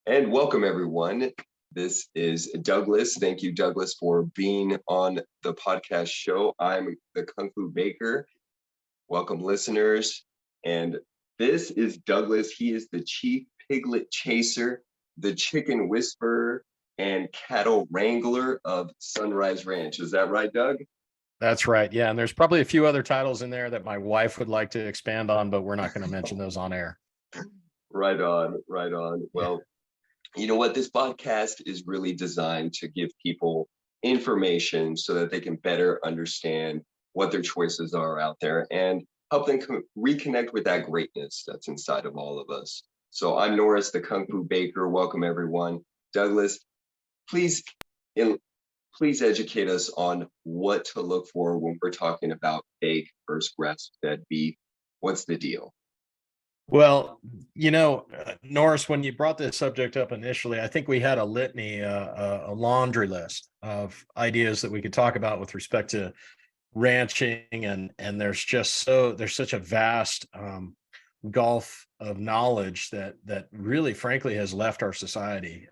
And welcome, everyone. This is Douglas. Thank you, Douglas, for being on the podcast show. I'm the Kung Fu Baker. Welcome, listeners. And this is Douglas. He is the Chief Piglet Chaser, the Chicken Whisperer, and Cattle Wrangler of SonRise Ranch. Is that right, Doug? That's right. Yeah. And there's probably a few other titles in there that my wife would like to expand on, but we're not going to mention those on air. Right on, right on. Well, you know what? This podcast is really designed to give people information so that they can better understand what their choices are out there and help them reconnect with that greatness that's inside of all of us. So I'm Norris, the Kung Fu Baker. Welcome, everyone. Douglas, please, please educate us on what to look for when we're talking about fake versus grass-fed beef. What's the deal? Well, Norris, when you brought this subject up initially, I think we had a litany, a laundry list of ideas that we could talk about with respect to ranching, and there's such a vast gulf of knowledge that really, frankly, has left our society.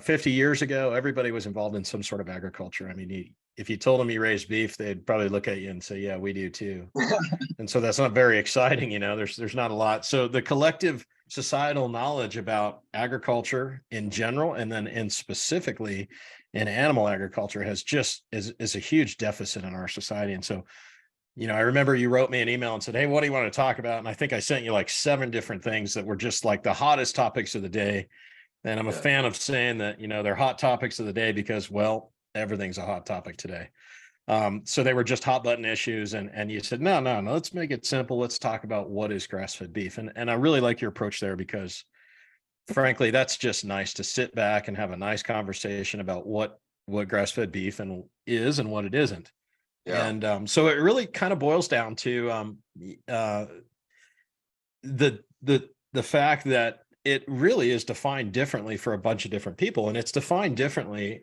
50 years ago, everybody was involved in some sort of agriculture. I mean, if you told them you raised beef, they'd probably look at you and say, yeah, we do too. And so that's not very exciting. There's not a lot. So the collective societal knowledge about agriculture in general, and then in specifically in animal agriculture, is a huge deficit in our society. And so, I remember you wrote me an email and said, hey, what do you want to talk about? And I think I sent you like 7 different things that were just like the hottest topics of the day. And I'm a fan of saying that, they're hot topics of the day because, well, everything's a hot topic today. So they were just hot button issues. And you said, no, let's make it simple. Let's talk about what is grass-fed beef. And I really like your approach there because, frankly, that's just nice to sit back and have a nice conversation about what grass-fed beef is and what it isn't. Yeah. And so it really kind of boils down to the fact that it really is defined differently for a bunch of different people, and it's defined differently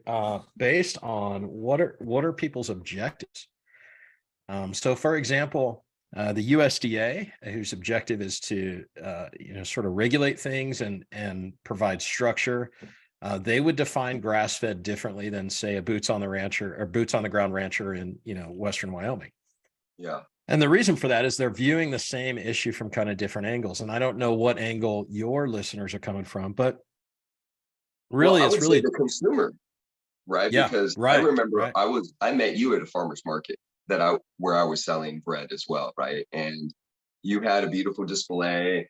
based on what are people's objectives. So, for example, the USDA, whose objective is to sort of regulate things and provide structure, they would define grass-fed differently than, say, a boots on the ground rancher in Western Wyoming. Yeah. And the reason for that is they're viewing the same issue from kind of different angles. And I don't know what angle your listeners are coming from, but really, it's really the consumer, right? Yeah, because right, I remember right. I met you at a farmer's market where I was selling bread as well, right? And you had a beautiful display.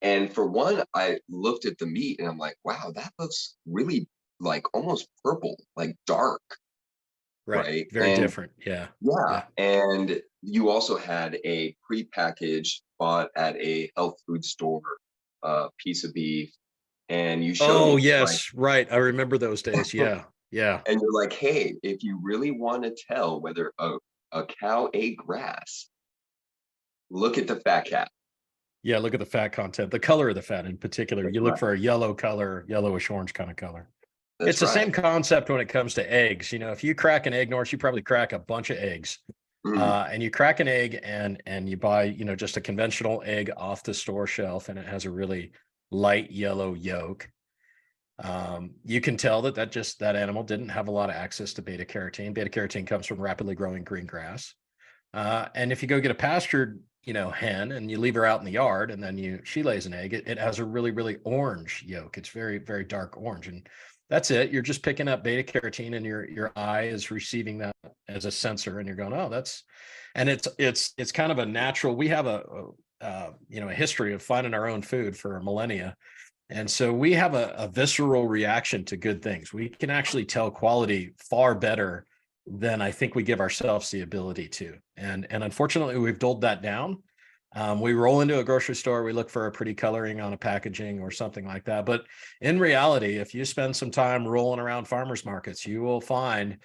And for one, I looked at the meat and I'm like, wow, that looks really like almost purple, like dark. Right. Very different. Yeah. And you also had a prepackaged bought at a health food store piece of beef. And you showed Oh, yes. Right. I remember those days. Yeah. Yeah. And you're like, hey, if you really want to tell whether a cow ate grass, look at the fat cap. Yeah. Look at the fat content, the color of the fat in particular. You look for a yellow color, yellowish orange kind of color. It's the same concept when it comes to eggs. If you crack an egg, Norris, you probably crack a bunch of eggs. And you crack an egg and you buy, just a conventional egg off the store shelf, and it has a really light yellow yolk. You can tell that animal didn't have a lot of access to beta carotene. Beta carotene comes from rapidly growing green grass. And if you go get a pastured, hen, and you leave her out in the yard, and then she lays an egg, it has a really, really orange yolk. It's very, very dark orange. And that's it. You're just picking up beta carotene, and your eye is receiving that as a sensor, and you're going, oh, it's kind of a natural. We have a history of finding our own food for millennia. And so we have a visceral reaction to good things. We can actually tell quality far better than I think we give ourselves the ability to. And unfortunately, we've dulled that down. We roll into a grocery store, we look for a pretty coloring on a packaging or something like that. But in reality, if you spend some time rolling around farmers markets, you will find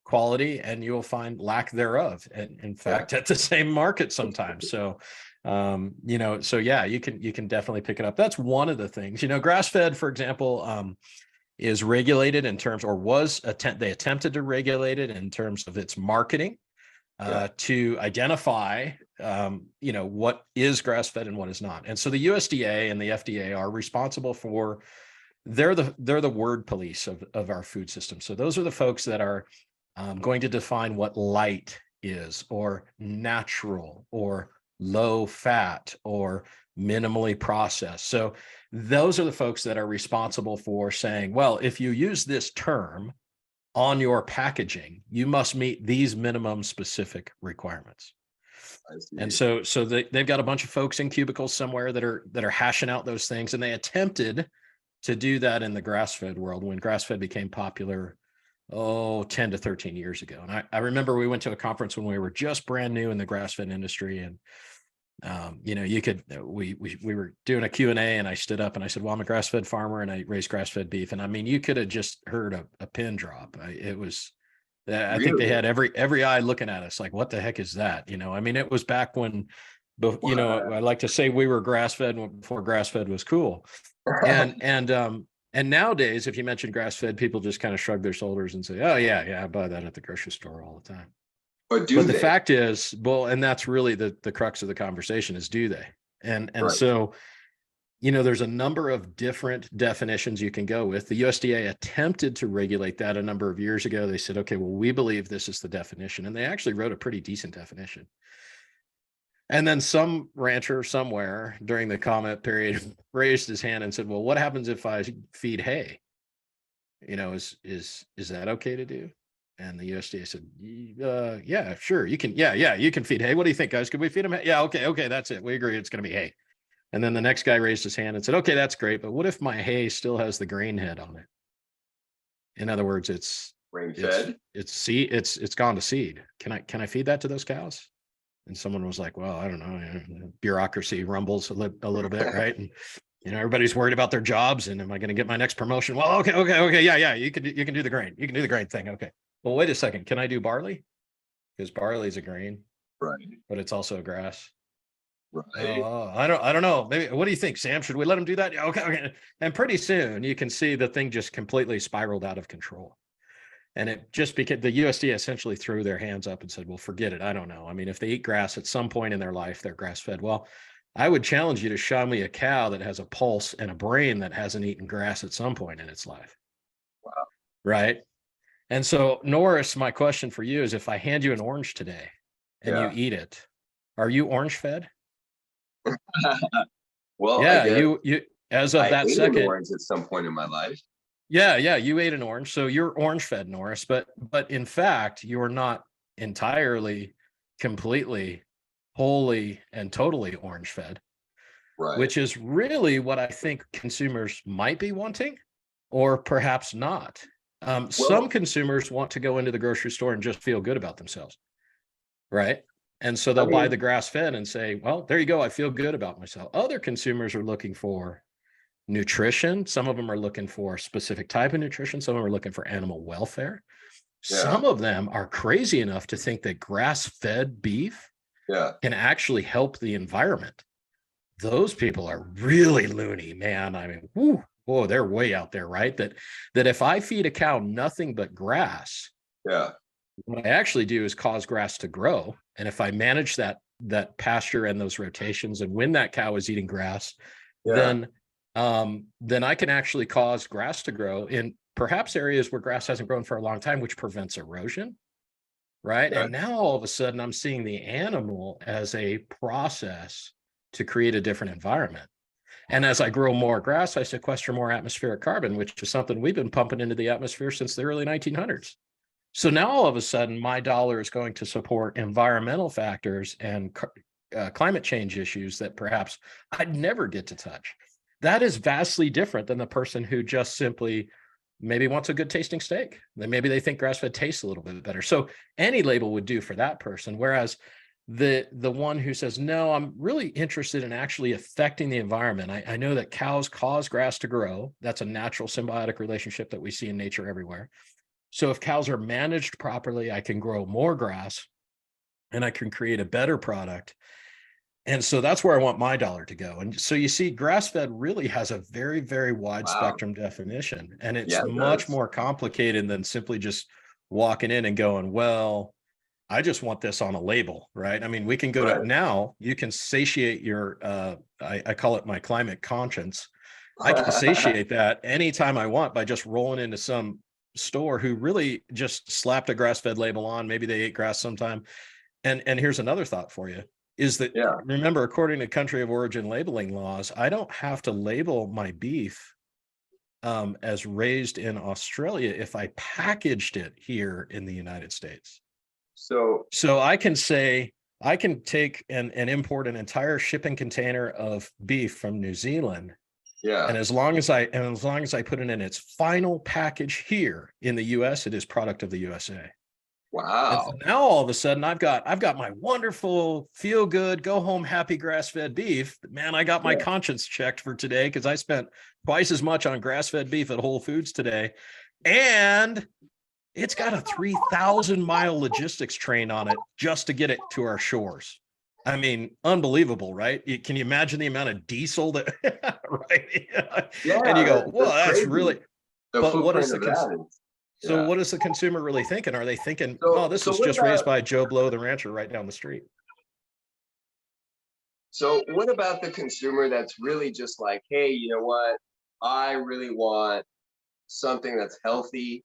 quality and you will find lack thereof. And in fact, at the same market sometimes. So, you can definitely pick it up. That's one of the things. Grass-fed, for example, is regulated in terms, or they attempted to regulate it in terms of its marketing. to identify, what is grass-fed and what is not. And so the USDA and the FDA are responsible for, they're the word police of our food system. So those are the folks that are going to define what light is, or natural, or low fat, or minimally processed. So those are the folks that are responsible for saying, well, if you use this term on your packaging, you must meet these minimum specific requirements. And so they've got a bunch of folks in cubicles somewhere that are hashing out those things. And they attempted to do that in the grass-fed world when grass-fed became popular, 10 to 13 years ago. And I remember we went to a conference when we were just brand new in the grass-fed industry. And we were doing a Q&A, and I stood up and I said, well, I'm a grass-fed farmer and I raise grass-fed beef. And I mean, you could have just heard a pin drop. I think they had every eye looking at us like, what the heck is that? I mean, it was back when, I like to say we were grass-fed before grass-fed was cool. And nowadays, if you mention grass-fed, people just kind of shrug their shoulders and say, oh yeah, I buy that at the grocery store all the time. But the fact is, well, and that's really the crux of the conversation is, do they? And right. So, there's a number of different definitions you can go with. The USDA attempted to regulate that a number of years ago. They said, okay, well, we believe this is the definition. And they actually wrote a pretty decent definition. And then some rancher somewhere during the comment period raised his hand and said, well, what happens if I feed hay? Is that okay to do? And the USDA said, yeah, sure. You can, you can feed hay. What do you think, guys? Could we feed them hay? Yeah, okay, that's it. We agree it's going to be hay. And then the next guy raised his hand and said, okay, that's great. But what if my hay still has the grain head on it? In other words, it's grain fed. It's seed. It's gone to seed. Can I feed that to those cows? And someone was like, well, I don't know. Bureaucracy rumbles a little bit, right? And everybody's worried about their jobs. And am I going to get my next promotion? Well, okay, yeah. You can do the grain. You can do the grain thing. Okay. Well, wait a second. Can I do barley? Because barley is a grain, right? But it's also a grass. Right. I don't know. Maybe. What do you think, Sam? Should we let him do that? Yeah, okay. And pretty soon you can see the thing just completely spiraled out of control. And it just became, the USDA essentially threw their hands up and said, well, forget it. I don't know. I mean, if they eat grass at some point in their life, they're grass fed. Well, I would challenge you to show me a cow that has a pulse and a brain that hasn't eaten grass at some point in its life. Wow. Right. And so, Norris, my question for you is, if I hand you an orange today and you eat it, are you orange fed? Well, yeah, you as of that second, an orange at some point in my life. Yeah, you ate an orange, so you're orange fed, Norris. But in fact, you are not entirely, completely, wholly, and totally orange fed, right? Which is really what I think consumers might be wanting, or perhaps not. Some consumers want to go into the grocery store and just feel good about themselves, right? And so they'll buy the grass fed and say, well, there you go, I feel good about myself. Other consumers are looking for nutrition. Some of them are looking for a specific type of nutrition. Some of them are looking for animal welfare. Some of them are crazy enough to think that grass-fed beef can actually help the environment. Those people are really loony, man. I mean, they're way out there, right? That if I feed a cow nothing but grass, what I actually do is cause grass to grow. And if I manage that pasture and those rotations, and when that cow is eating grass, then I can actually cause grass to grow in perhaps areas where grass hasn't grown for a long time, which prevents erosion, right? And now all of a sudden I'm seeing the animal as a process to create a different environment. And as I grow more grass, I sequester more atmospheric carbon, which is something we've been pumping into the atmosphere since the early 1900s. So now all of a sudden my dollar is going to support environmental factors and climate change issues that perhaps I'd never get to touch. That is vastly different than the person who just simply maybe wants a good tasting steak. Then maybe they think grass-fed tastes a little bit better. So any label would do for that person. Whereas the one who says, no, I'm really interested in actually affecting the environment. I know that cows cause grass to grow. That's a natural symbiotic relationship that we see in nature everywhere. So if cows are managed properly, I can grow more grass and I can create a better product. And so that's where I want my dollar to go. And so you see, grass-fed really has a very, very wide spectrum definition. And it's much more complicated than simply just walking in and going, well, I just want this on a label, right? I mean, we can go to now, you can satiate your, I call it my climate conscience. I can satiate that anytime I want by just rolling into some store who really just slapped a grass-fed label on. Maybe they ate grass sometime. And here's another thought for you is that, Yeah. remember, according to country of origin labeling laws, I don't have to label my beef as raised in Australia if I packaged it here in the United States. So I can say, I can take and import an entire shipping container of beef from New Zealand. Yeah. And as long as I put it in its final package here in the US, it is product of the USA. Wow. And so now all of a sudden I've got my wonderful, feel good, go home happy grass-fed beef. Man, I got my conscience checked for today because I spent twice as much on grass-fed beef at Whole Foods today. And it's got a 3,000-mile logistics train on it just to get it to our shores. I mean, unbelievable, right? Can you imagine the amount of diesel that, right? Yeah. And you go, well, that's really, but what is the so what is the consumer really thinking? Are they thinking, oh, this is just raised by Joe Blow, the rancher right down the street? So what about the consumer that's really just like, hey, you know what? I really want something that's healthy,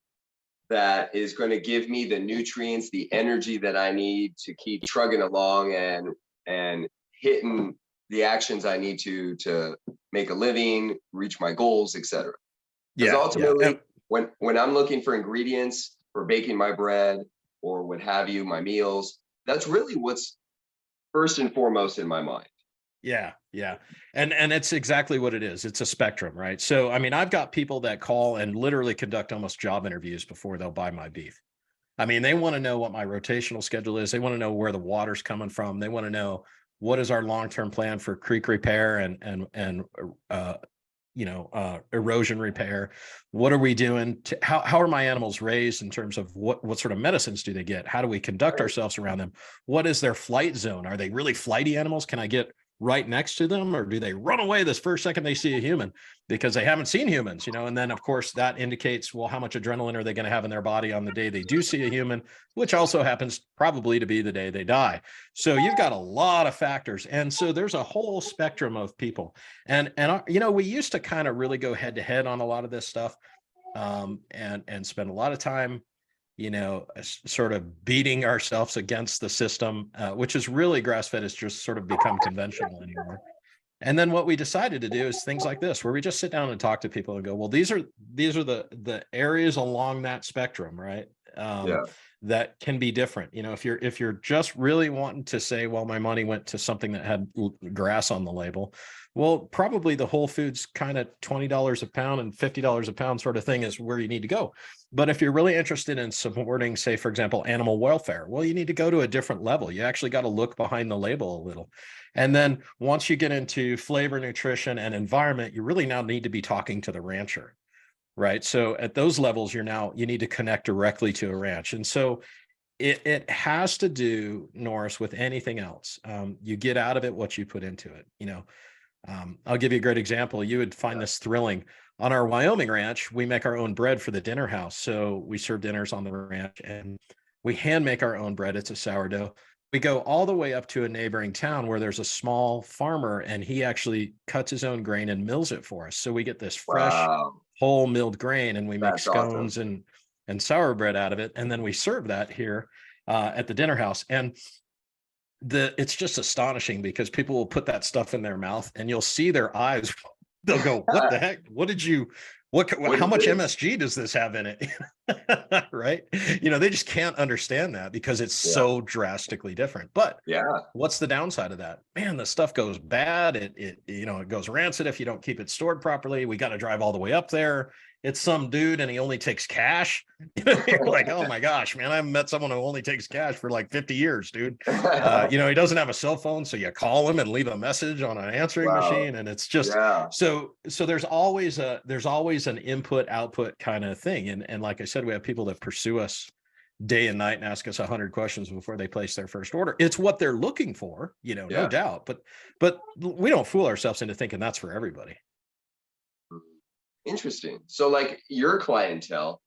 that is going to give me the nutrients, the energy that I need to keep trugging along and hitting the actions I need to make a living, reach my goals, etc. Because ultimately, when I'm looking for ingredients for baking my bread or what have you, my meals, that's really what's first and foremost in my mind. Yeah. And it's exactly what it is. It's a spectrum, right? So, I mean, I've got people that call and literally conduct almost job interviews before they'll buy my beef. I mean, they want to know what my rotational schedule is. They want to know where the water's coming from. They want to know what is our long-term plan for creek repair and erosion repair. What are we doing? How are my animals raised in terms of what sort of medicines do they get? How do we conduct ourselves around them? What is their flight zone? Are they really flighty animals? Can I get right next to them, or do they run away this first second they see a human because they haven't seen humans, and then of course that indicates, well, how much adrenaline are they going to have in their body on the day they do see a human, which also happens probably to be the day they die. So you've got a lot of factors, and so there's a whole spectrum of people, and we used to kind of really go head to head on a lot of this stuff, and spend a lot of time sort of beating ourselves against the system, which is really grass-fed has just sort of become conventional anymore. And then what we decided to do is things like this, where we just sit down and talk to people and go, well, these are the areas along that spectrum, right? That can be different. If you're just really wanting to say, well, my money went to something that had grass on the label, well, probably the Whole Foods kind of $20 a pound and $50 a pound sort of thing is where you need to go. But if you're really interested in supporting, say, for example, animal welfare, well, you need to go to a different level. You actually got to look behind the label a little. And then once you get into flavor, nutrition, and environment, you really now need to be talking to the rancher, right? So at those levels, you need to connect directly to a ranch. And so it has to do, Norris, with anything else. You get out of it what you put into it. I'll give you a great example. You would find this thrilling. On our Wyoming ranch, we make our own bread for the dinner house. So we serve dinners on the ranch and we hand make our own bread. It's a sourdough. We go all the way up to a neighboring town where there's a small farmer and he actually cuts his own grain and mills it for us. So we get this fresh, whole milled grain, and we make scones and sour bread out of it. And then we serve that here at the dinner house. And it's just astonishing because people will put that stuff in their mouth and you'll see their eyes. They'll go, what the heck? How much MSG does this have in it? Right. They just can't understand that because it's so drastically different. But what's the downside of that? Man, the stuff goes bad. It goes rancid if you don't keep it stored properly. We got to drive all the way up there. It's some dude and he only takes cash. You're like, oh my gosh, man, I haven't met someone who only takes cash for like 50 years, dude. He doesn't have a cell phone. So you call him and leave a message on an answering machine. And it's just, so there's always an input output kind of thing. And like I said, we have people that pursue us day and night and ask us 100 questions before they place their first order. It's what they're looking for, no doubt, but we don't fool ourselves into thinking that's for everybody. Interesting. So like your clientele,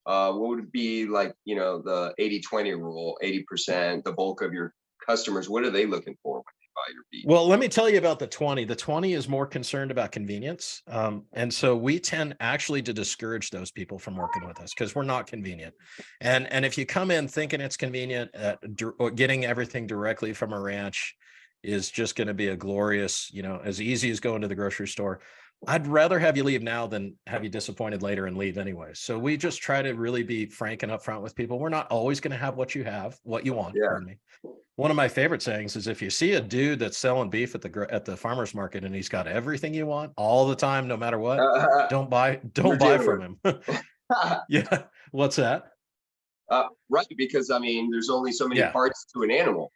what would be like, the 80-20 rule, 80%, the bulk of your customers, what are they looking for when they buy your beef? Well, let me tell you about the 20. The 20 is more concerned about convenience. And so we tend actually to discourage those people from working with us because we're not convenient. And if you come in thinking it's convenient, or getting everything directly from a ranch is just going to be a glorious, as easy as going to the grocery store. I'd rather have you leave now than have you disappointed later and leave anyway. So we just try to really be frank and upfront with people. We're not always going to have what you want, Yeah. pardon me. One of my favorite sayings is if you see a dude that's selling beef at the farmer's market and he's got everything you want all the time, no matter what, don't buy from him. Yeah. What's that? Right, because there's only so many Yeah. parts to an animal.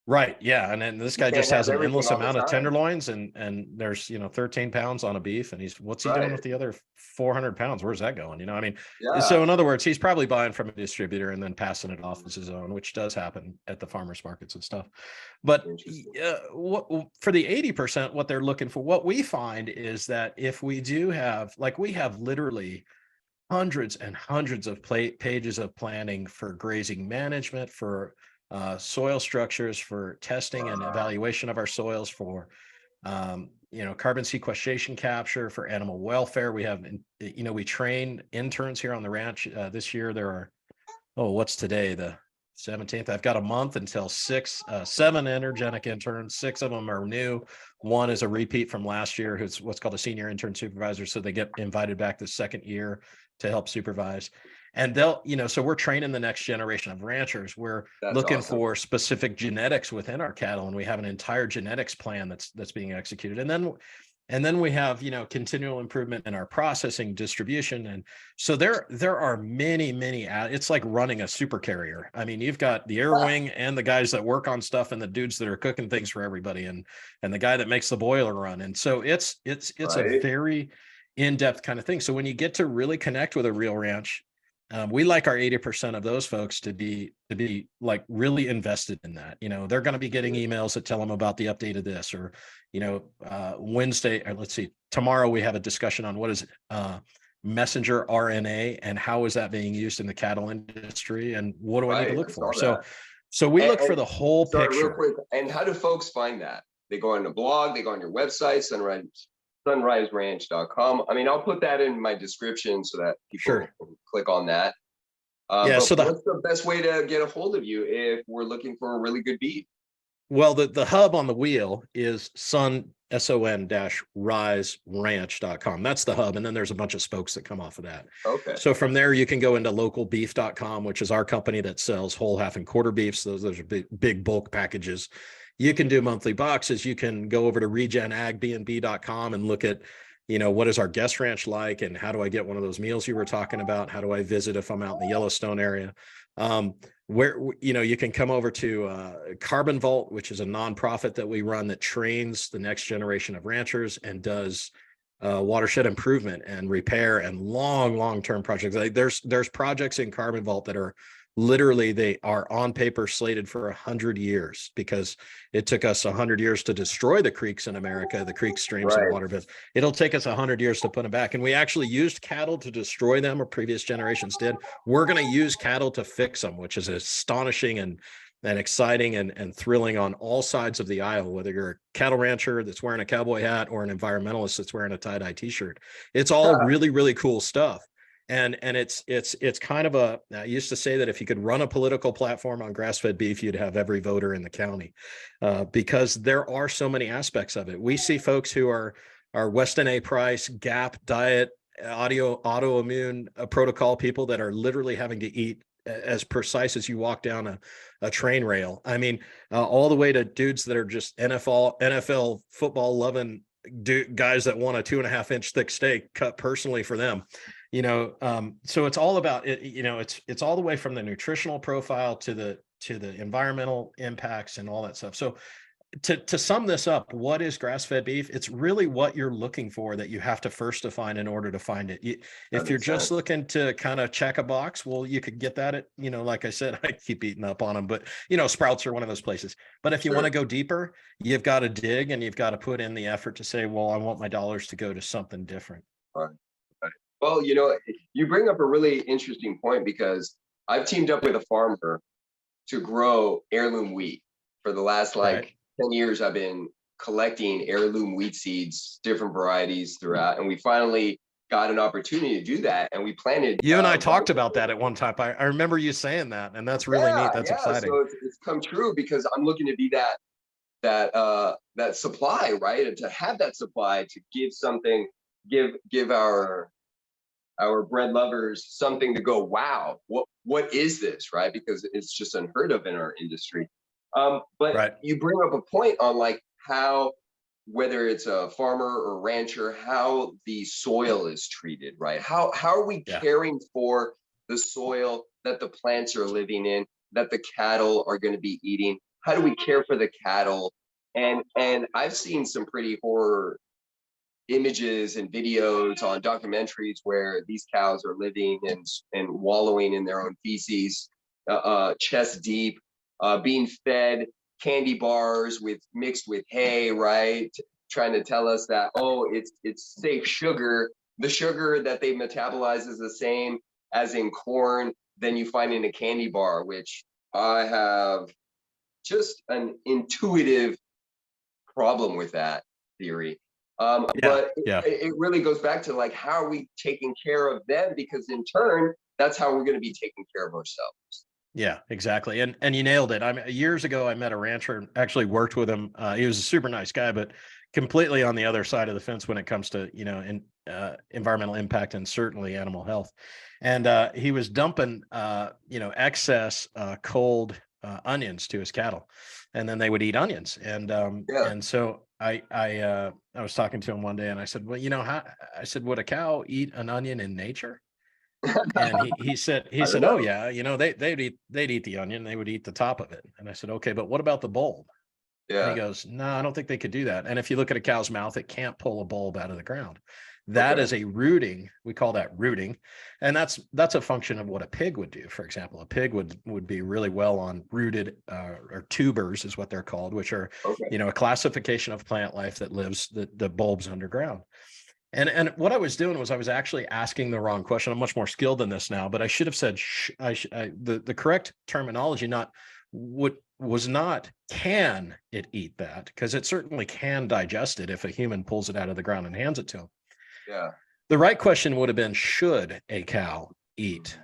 Right. Yeah. And then this guy just can't has have an everything endless all the amount of time. tenderloins and there's, 13 pounds on a beef and what's he doing Right. with the other 400 pounds? Where's that going? Yeah. So in other words, he's probably buying from a distributor and then passing it off as his own, which does happen at the farmers markets and stuff. But for the 80%, what they're looking for, what we find is that if we do have, like we have literally hundreds and hundreds of pages of planning for grazing management, for soil structures, for testing and evaluation of our soils, for carbon sequestration capture, for animal welfare. We have, we train interns here on the ranch. This year there are, what's today? The 17th. I've got a month until 7 energetic interns. 6 of them are new. 1 is a repeat from last year, who's what's called a senior intern supervisor. So they get invited back the second year to help supervise. And they'll, so we're training the next generation of ranchers. We're looking awesome. for specific genetics within our cattle, and we have an entire genetics plan that's being executed. And then we have, continual improvement in our processing, distribution. And so there are many, it's like running a super carrier. You've got the air wing and the guys that work on stuff and the dudes that are cooking things for everybody and the guy that makes the boiler run. And so it's Right. a very in-depth kind of thing. So when you get to really connect with a real ranch, we like our 80% of those folks to be like really invested in that. They're going to be getting emails that tell them about the update of this, or Wednesday, or let's see, tomorrow we have a discussion on what is messenger RNA and how is that being used in the cattle industry and what do I need to look for. So we look for the whole picture. Real quick, and how do folks find that? They go on the blog, they go on your website, SonRiseRanch.com. I'll put that in my description so that people can click on that. What's the best way to get a hold of you if we're looking for a really good beef? Well, the hub on the wheel is son-riseranch.com. That's the hub. And then there's a bunch of spokes that come off of that. Okay. So from there, you can go into localbeef.com, which is our company that sells whole, half, and quarter beefs. Those are big bulk packages. You can do monthly boxes. You can go over to regenagbnb.com and look at, what is our guest ranch like and how do I get one of those meals you were talking about? How do I visit if I'm out in the Yellowstone area? Where, you can come over to Carbon Vault, which is a nonprofit that we run that trains the next generation of ranchers and does watershed improvement and repair and long-term projects. Like there's projects in Carbon Vault that are literally, they are on paper slated for 100 years because it took us 100 years to destroy the creeks in America, the creeks, streams, and water beds. It'll take us 100 years to put them back. And we actually used cattle to destroy them, or previous generations did. We're going to use cattle to fix them, which is astonishing and exciting and thrilling on all sides of the aisle, whether you're a cattle rancher that's wearing a cowboy hat or an environmentalist that's wearing a tie-dye t-shirt. It's all really, really cool stuff. And it's kind of I used to say that if you could run a political platform on grass-fed beef, you'd have every voter in the county, because there are so many aspects of it. We see folks who are Weston A. Price, GAP diet, autoimmune protocol people that are literally having to eat as precise as you walk down a train rail. All the way to dudes that are just NFL football loving guys that want a 2.5-inch thick steak cut personally for them. So it's all about it. It's all the way from the nutritional profile to the environmental impacts and all that stuff. So to sum this up, what is grass-fed beef? It's really what you're looking for that you have to first define in order to find it. If you're just looking to kind of check a box, well, you could get that at, like I said, I keep eating up on them, but Sprouts are one of those places. But if you want to go deeper, you've got to dig and you've got to put in the effort to say, well, I want my dollars to go to something different. Right. Well, you bring up a really interesting point because I've teamed up with a farmer to grow heirloom wheat for the last Right. 10 years. I've been collecting heirloom wheat seeds, different varieties throughout, and we finally got an opportunity to do that. And we planted. You and I talked about that at one time. I remember you saying that, and that's really neat. That's Yeah. exciting. So it's come true because I'm looking to be that supply, right? And to have that supply to give something, give our bread lovers something to go, wow, what is this, right? Because it's just unheard of in our industry. But Right. you bring up a point on like how, whether it's a farmer or rancher, how the soil is treated, right? How are we caring for the soil that the plants are living in, that the cattle are going to be eating? How do we care for the cattle? And I've seen some pretty horror images and videos on documentaries where these cows are living and wallowing in their own feces, chest deep, being fed candy bars mixed with hay, right? Trying to tell us that, oh, it's safe sugar. The sugar that they metabolize is the same as in corn than you find in a candy bar, which I have just an intuitive problem with that theory. But it really goes back to like, how are we taking care of them? Because in turn, that's how we're going to be taking care of ourselves. Yeah, exactly. And you nailed it. I mean, years ago, I met a rancher, actually worked with him. He was a super nice guy, but completely on the other side of the fence when it comes to, environmental impact and certainly animal health. And he was dumping, excess cold onions to his cattle, and then they would eat onions. And so I was talking to him one day, and I said, well, I said, would a cow eat an onion in nature? And he said, oh yeah, they'd eat the onion, they would eat the top of it. And I said, okay, but what about the bulb? And he goes, no, I don't think they could do that. And if you look at a cow's mouth, it can't pull a bulb out of the ground. That is a rooting. We call that rooting. And that's a function of what a pig would do. For example, a pig would be really well on rooted or tubers is what they're called, which are, a classification of plant life that lives the bulbs underground. And what I was doing was I was actually asking the wrong question. I'm much more skilled in this now, but I should have said the correct terminology was not can it eat that, because it certainly can digest it if a human pulls it out of the ground and hands it to him. Yeah. The right question would have been, should a cow eat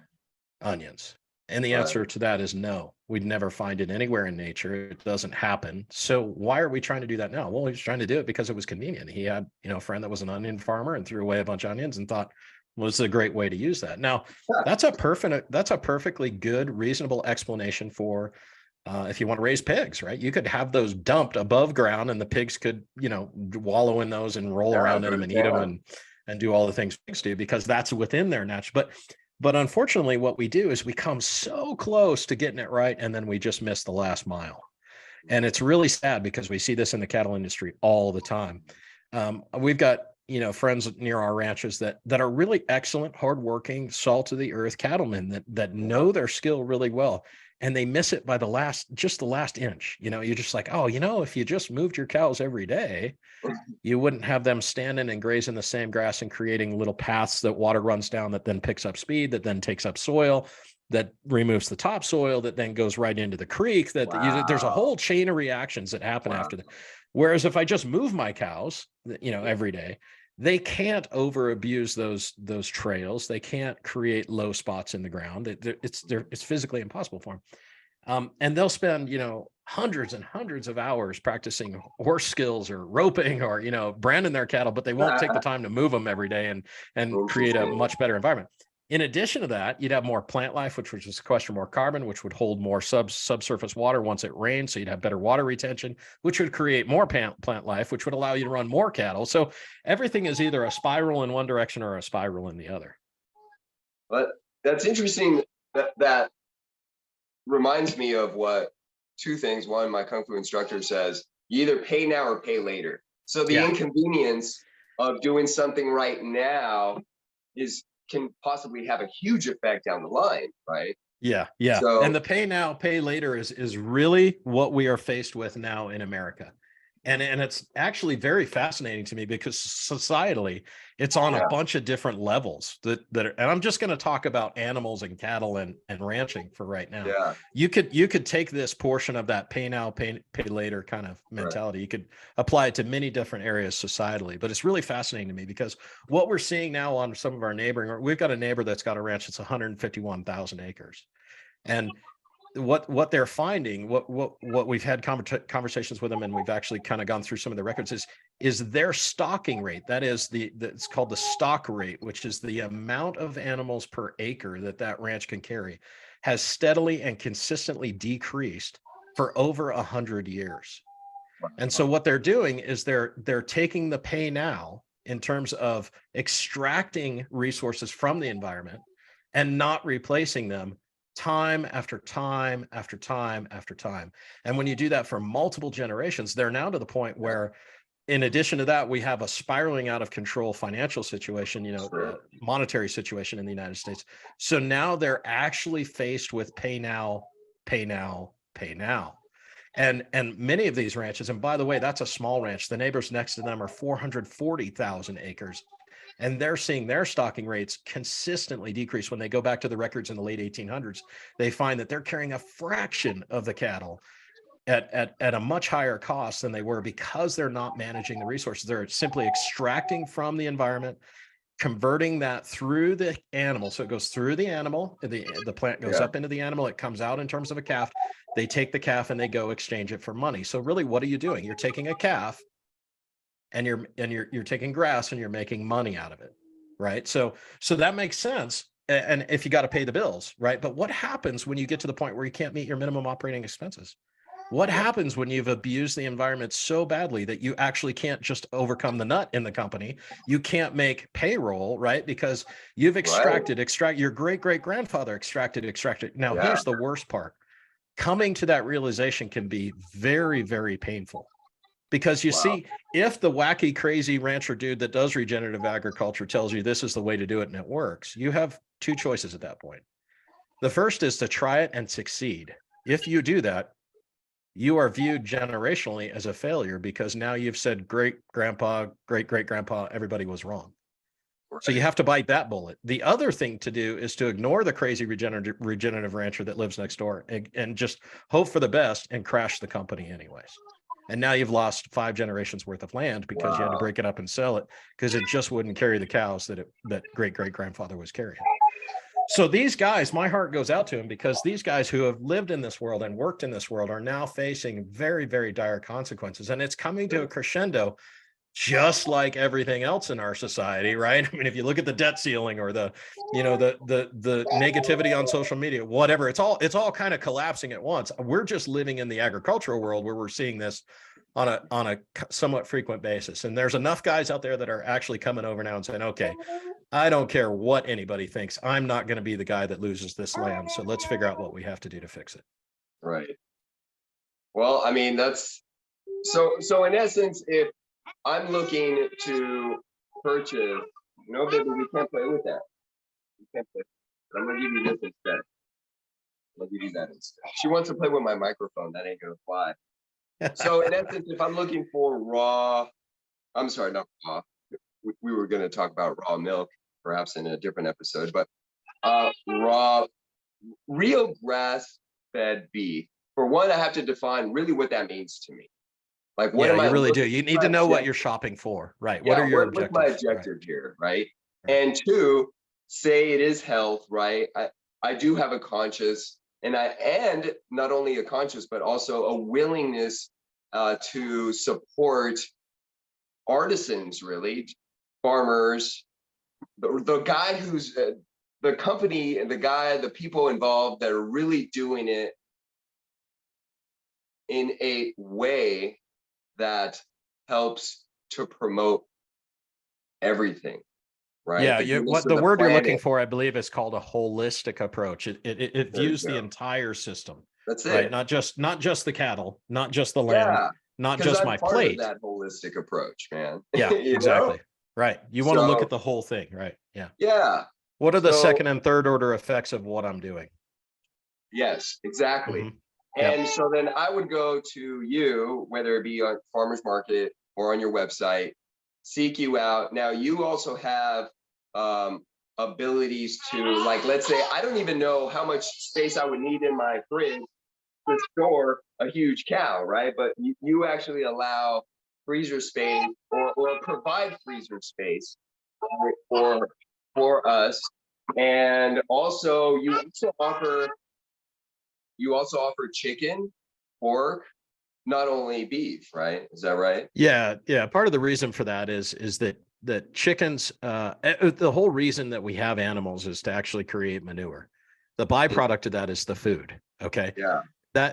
onions? And the answer to that is no. We'd never find it anywhere in nature. It doesn't happen. So why are we trying to do that now? Well, he was trying to do it because it was convenient. He had, a friend that was an onion farmer and threw away a bunch of onions and thought, well, this is a great way to use that. Now, that's a perfectly good, reasonable explanation for if you want to raise pigs, right? You could have those dumped above ground and the pigs could, wallow in those and roll around in them and eat them and do all the things pigs do, because that's within their nature. But unfortunately, what we do is we come so close to getting it right, and then we just miss the last mile. And it's really sad because we see this in the cattle industry all the time. We've got, friends near our ranches that are really excellent, hardworking, salt of the earth cattlemen that know their skill really well. And they miss it by the last inch. You're just like, oh, if you just moved your cows every day, you wouldn't have them standing and grazing the same grass and creating little paths that water runs down, that then picks up speed, that then takes up soil, that removes the topsoil, that then goes right into the creek. There's a whole chain of reactions that happen after that. Whereas if I just move my cows, every day, they can't over abuse those trails. They can't create low spots in the ground. It's physically impossible for them. And they'll spend, hundreds and hundreds of hours practicing horse skills or roping or, branding their cattle, but they won't take the time to move them every day and create a much better environment. In addition to that, you'd have more plant life, which would sequester more carbon, which would hold more subsurface water once it rains. So you'd have better water retention, which would create more plant life, which would allow you to run more cattle. So everything is either a spiral in one direction or a spiral in the other. But that's interesting. That reminds me of two things. One, my Kung Fu instructor says, you either pay now or pay later. So the inconvenience of doing something right now can possibly have a huge effect down the line, right? Yeah. So, and the pay now, pay later is really what we are faced with now in America. And it's actually very fascinating to me because societally, it's on a bunch of different levels that are, and I'm just going to talk about animals and cattle and ranching for right now. Yeah. You could take this portion of that pay now, pay later kind of mentality. You could apply it to many different areas societally, but it's really fascinating to me because what we're seeing now on some of our neighboring, we've got a neighbor that's got a ranch that's 151,000 acres. And what they're finding, what we've had conversations with them, and we've actually kind of gone through some of the records, is their stocking rate. That is it's called the stock rate, which is the amount of animals per acre that ranch can carry, has steadily and consistently decreased for over 100 years. And so what they're doing is they're taking the pay now in terms of extracting resources from the environment and not replacing them time after time after time after time. And when you do that for multiple generations, they're now to the point where, in addition to that, we have a spiraling out of control financial situation, monetary situation in the United States. So now they're actually faced with pay now, pay now, pay now. And many of these ranches, and by the way, that's a small ranch. The neighbors next to them are 440,000 acres. And they're seeing their stocking rates consistently decrease. When they go back to the records in the late 1800s, they find that they're carrying a fraction of the cattle at a much higher cost than they were because they're not managing the resources. They're simply extracting from the environment, converting that through the animal. So it goes through the animal, the plant goes up into the animal, it comes out in terms of a calf. They take the calf and they go exchange it for money. So really, what are you doing? You're taking a calf and you're taking grass and you're making money out of it, right? So that makes sense. And if you got to pay the bills, right? But what happens when you get to the point where you can't meet your minimum operating expenses? What happens when you've abused the environment so badly that you actually can't just overcome the nut in the company? You can't make payroll, right? Because you've extract your great-great-grandfather extracted. Now, here's the worst part. Coming to that realization can be very, very painful. Because you see, if the wacky, crazy rancher dude that does regenerative agriculture tells you this is the way to do it and it works, you have two choices at that point. The first is to try it and succeed. If you do that, you are viewed generationally as a failure because now you've said great-grandpa, great-great-grandpa, everybody was wrong. So you have to bite that bullet. The other thing to do is to ignore the crazy regenerative rancher that lives next door and just hope for the best and crash the company anyways. And now you've lost 5 generations worth of land because you had to break it up and sell it because it just wouldn't carry the cows that great-great-grandfather was carrying. So these guys, my heart goes out to them because these guys who have lived in this world and worked in this world are now facing very, very dire consequences. And it's coming to a crescendo just like everything else in our society, right? I mean, if you look at the debt ceiling or the negativity on social media, whatever, it's all kind of collapsing at once. We're just living in the agricultural world where we're seeing this on a somewhat frequent basis. And there's enough guys out there that are actually coming over now and saying, okay, I don't care what anybody thinks. I'm not going to be the guy that loses this land. So let's figure out what we have to do to fix it. Right. Well, I mean, that's so in essence, if I'm looking to purchase, baby, we can't play with that. We can't play. I'm gonna give you this instead. I'll give you that instead. She wants to play with my microphone. That ain't gonna fly. So in essence, if I'm looking for not raw. We were going to talk about raw milk, perhaps in a different episode, but raw, real grass-fed beef. For one, I have to define really what that means to me. Like, what am I? You really do. You need to know what you're shopping for, right? What are your objectives? What's my objective here, right? And two, say it is health, right? I do have a conscience, and not only a conscience, but also a willingness to support artisans, really, farmers, the guy who's the company and the people involved that are really doing it in a way that helps to promote everything, right? Yeah, what the word you're looking for, I believe, is called a holistic approach. It views the entire system. That's it. Right? Not just the cattle, not just the land, not just my plate. That holistic approach, man. Yeah, exactly. Right. You want to look at the whole thing, right? Yeah. Yeah. What are the second and third order effects of what I'm doing? Yes, exactly. And so then I would go to you, whether it be on farmer's market or on your website, seek you out. Now you also have abilities to, like, let's say I don't even know how much space I would need in my fridge to store a huge cow, right? But you actually allow freezer space or provide freezer space for us. And also you also offer chicken, pork, not only beef, right? Is that right? Yeah, yeah. Part of the reason for that is that chickens, the whole reason that we have animals is to actually create manure. The byproduct of that is the food. Okay. Yeah.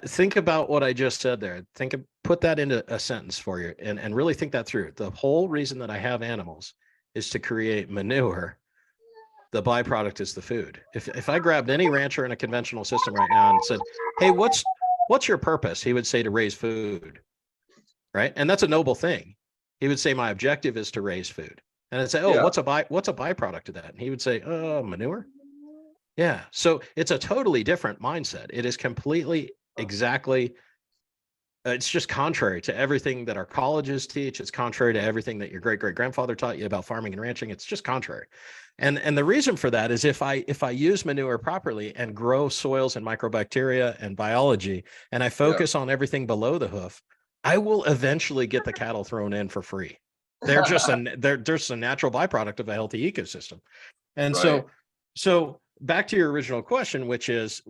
Think about what I just said there. Put that into a sentence for you and really think that through. The whole reason that I have animals is to create manure. The byproduct is the food. If I grabbed any rancher in a conventional system right now and said, "Hey, what's your purpose?" He would say to raise food, right? And that's a noble thing. He would say, "My objective is to raise food." And I'd say, "Oh, Yeah. what's a byproduct of that?" And he would say, "Oh, manure." Yeah. So it's a totally different mindset. It is completely exactly it's just contrary to everything that our colleges teach. It's contrary to everything that your great grandfather taught you about farming and ranching. It's just contrary. And the reason for that is if I use manure properly and grow soils and microbacteria and biology, and I focus on everything below the hoof, I will eventually get the cattle thrown in for free. They're just a natural byproduct of a healthy ecosystem. And Right. so back to your original question, which is,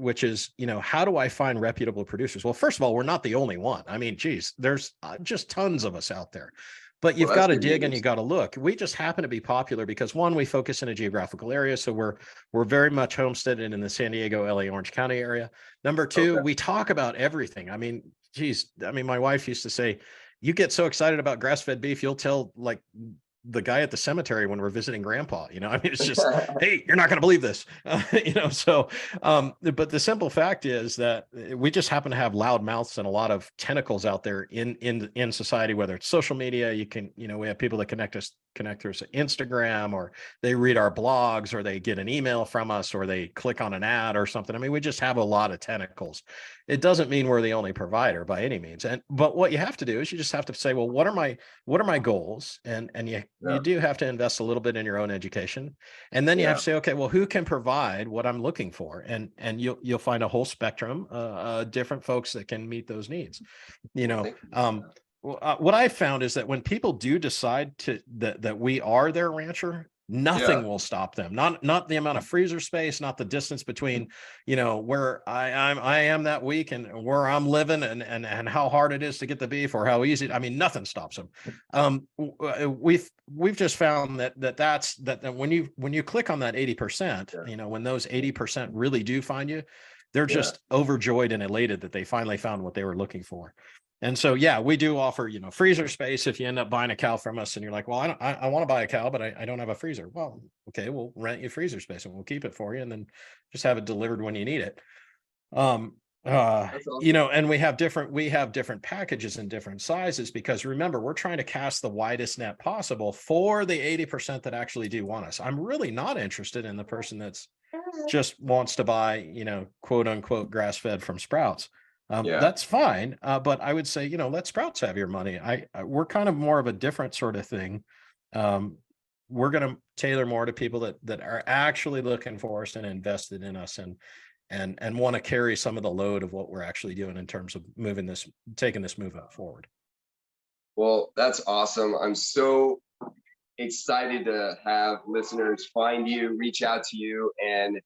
how do I find reputable producers? Well, first of all, we're not the only one. I mean, geez, there's just tons of us out there, but you've got to dig and you got to look. We just happen to be popular because one, we focus in a geographical area. So we're very much homesteaded in the San Diego, LA, Orange County area. Number two, we talk about everything. I mean, geez, my wife used to say, you get so excited about grass-fed beef, you'll tell like the guy at the cemetery when we're visiting grandpa, I mean, it's just, hey, you're not going to believe this, so, but the simple fact is that we just happen to have loud mouths and a lot of tentacles out there in society, whether it's social media, we have people that connect through us Instagram, or they read our blogs, or they get an email from us, or they click on an ad or something. I mean, we just have a lot of tentacles. It doesn't mean we're the only provider by any means. But what you have to do is you just have to say, well, what are my goals? And you do have to invest a little bit in your own education. And then you have to say, okay, well, who can provide what I'm looking for? And you'll find a whole spectrum, different folks that can meet those needs. What I found is that when people do decide that we are their rancher, nothing will stop them. Not the amount of freezer space, not the distance between, where I am that week and where I'm living, and how hard it is to get the beef, or how easy. I mean, nothing stops them. We've just found that when you click on that 80%, when those 80% really do find you, they're just overjoyed and elated that they finally found what they were looking for. And so, we do offer, freezer space. If you end up buying a cow from us and you're like, well, I want to buy a cow, but I don't have a freezer. Well, okay, we'll rent you freezer space and we'll keep it for you, and then just have it delivered when you need it. Awesome. And we have different packages in different sizes, because remember, we're trying to cast the widest net possible for the 80% that actually do want us. I'm really not interested in the person that's just wants to buy, quote unquote, grass fed from Sprouts. That's fine. But I would say, let Sprouts have your money. We're kind of more of a different sort of thing. We're going to tailor more to people that are actually looking for us and invested in us, and want to carry some of the load of what we're actually doing in terms of taking this movement forward. Well, that's awesome. I'm so excited to have listeners find you, reach out to you, and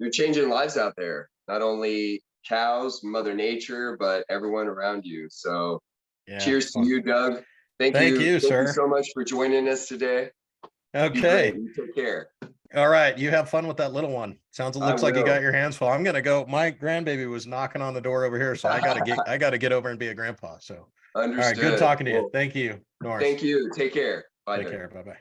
you're changing lives out there. Not only cows, Mother Nature, but everyone around you. So cheers to you, Doug. Thank you, sir. Thank you so much for joining us today. Okay. You take care. All right. You have fun with that little one. Looks like you got your hands full. I'm going to go. My grandbaby was knocking on the door over here, so I got to get over and be a grandpa. So, understood. All right. Good talking to you. Thank you, Norris. Thank you. Take care. Bye. Take care. Bye-bye.